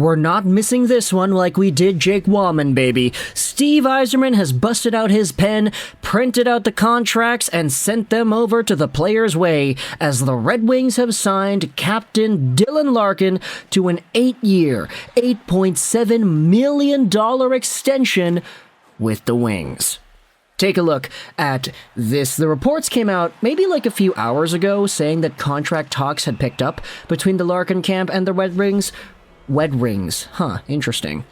We're not missing this one like we did Jake Wallman, baby. Steve Yzerman has busted out his pen, printed out the contracts, and sent them over to the Players' Way as the Red Wings have signed Captain Dylan Larkin to an 8-year, $8.7 million extension with the Wings. Take a look at this. The reports came out maybe like a few hours ago saying that contract talks had picked up between the Larkin camp and the Red Wings. Wed rings. Huh, interesting.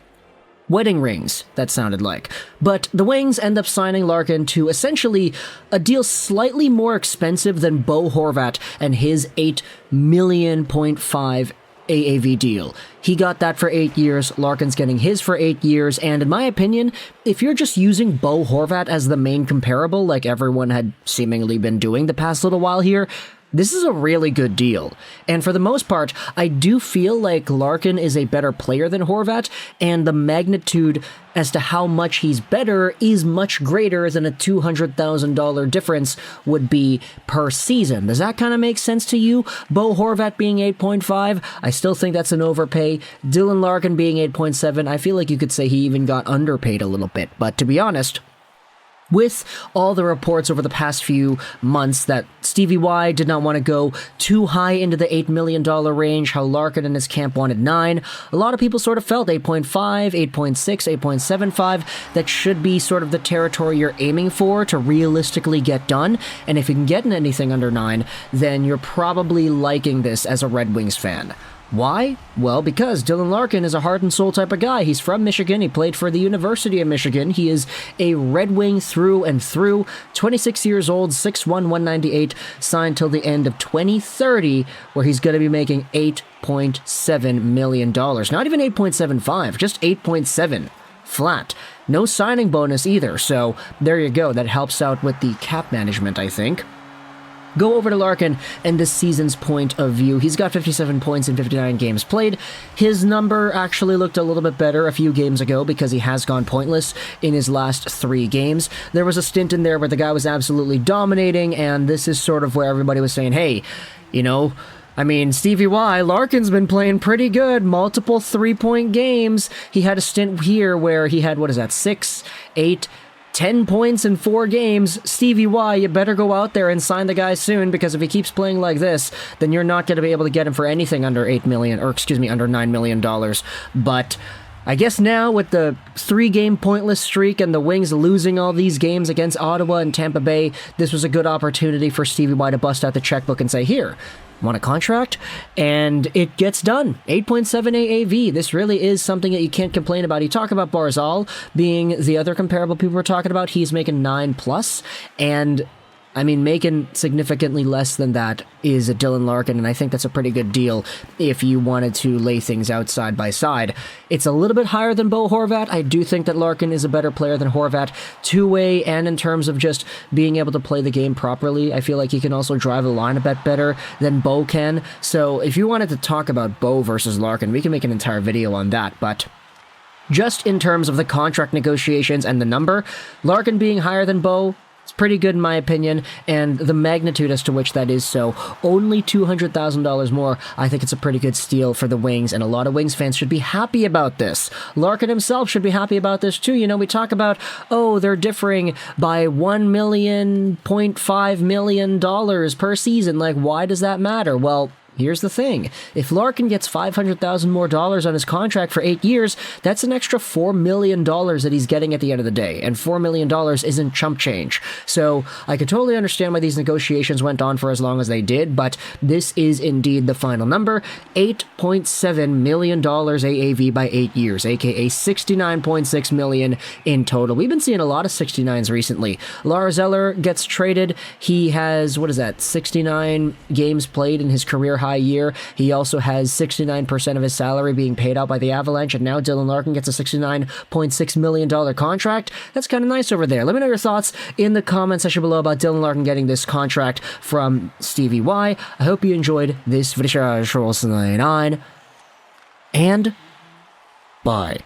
Wedding rings, that sounded like. But the Wings end up signing Larkin to essentially a deal slightly more expensive than Bo Horvat and his $8.5 million AAV deal. He got that for 8 years, Larkin's getting his for 8 years, and in my opinion, if you're just using Bo Horvat as the main comparable like everyone had seemingly been doing the past little while here, this is a really good deal. And for the most part, I do feel like Larkin is a better player than Horvat, and the magnitude as to how much he's better is much greater than a $200,000 difference would be per season. Does that kind of make sense to you? Bo Horvat being 8.5, I still think that's an overpay. Dylan Larkin being 8.7, I feel like you could say he even got underpaid a little bit. But to be honest, with all the reports over the past few months that Stevie Y did not want to go too high into the $8 million range, how Larkin and his camp wanted 9, a lot of people sort of felt 8.5, 8.6, 8.75, that should be sort of the territory you're aiming for to realistically get done, and if you can get in anything under 9, then you're probably liking this as a Red Wings fan. Why? Well, because Dylan Larkin is a heart and soul type of guy. He's from Michigan. He played for the University of Michigan. He is a Red Wing through and through. 26 years old, 6'1", 198, signed till the end of 2030, where he's going to be making $8.7 million. Not even 8.75, just 8.7 flat. No signing bonus either, so there you go. That helps out with the cap management, I think. Go over to Larkin and this season's point of view. He's got 57 points in 59 games played. His number actually looked a little bit better a few games ago because he has gone pointless in his last 3 games. There was a stint in there where the guy was absolutely dominating, and this is sort of where everybody was saying, hey, you know, I mean, Stevie Y, Larkin's been playing pretty good, multiple 3-point games. He had a stint here where he had, 6, 8, 10 points in 4 games. Stevie Y, you better go out there and sign the guy soon, because if he keeps playing like this, then you're not going to be able to get him for anything under under $9 million. But I guess now with the 3-game pointless streak and the Wings losing all these games against Ottawa and Tampa Bay, this was a good opportunity for Stevie Y to bust out the checkbook and say, here, want a contract? And it gets done. 8.7 AAV. This really is something that you can't complain about. You talk about Barzal being the other comparable people we're talking about. He's making 9+, and I mean, making significantly less than that is a Dylan Larkin, and I think that's a pretty good deal if you wanted to lay things out side by side. It's a little bit higher than Bo Horvat. I do think that Larkin is a better player than Horvat, two-way, and in terms of just being able to play the game properly. I feel like he can also drive the line a bit better than Bo can. So if you wanted to talk about Bo versus Larkin, we can make an entire video on that, but just in terms of the contract negotiations and the number, Larkin being higher than Bo, it's pretty good in my opinion, and the magnitude as to which that is so, only $200,000 more, I think it's a pretty good steal for the Wings, and a lot of Wings fans should be happy about this. Larkin himself should be happy about this too. You know, we talk about, oh, they're differing by $1.5 million per season. Like, why does that matter? Well, here's the thing. If Larkin gets $500,000 more on his contract for 8 years, that's an extra $4 million that he's getting at the end of the day, and $4 million isn't chump change. So I could totally understand why these negotiations went on for as long as they did, but this is indeed the final number. $8.7 million AAV by 8 years, aka $69.6 million in total. We've been seeing a lot of 69s recently. Lars Eller gets traded. He has, 69 games played in his career high year. He also has 69% of his salary being paid out by the Avalanche, and now Dylan Larkin gets a $69.6 million contract. That's kind of nice over there. Let me know your thoughts in the comment section below about Dylan Larkin getting this contract from Stevie Y. I hope you enjoyed this video, and bye.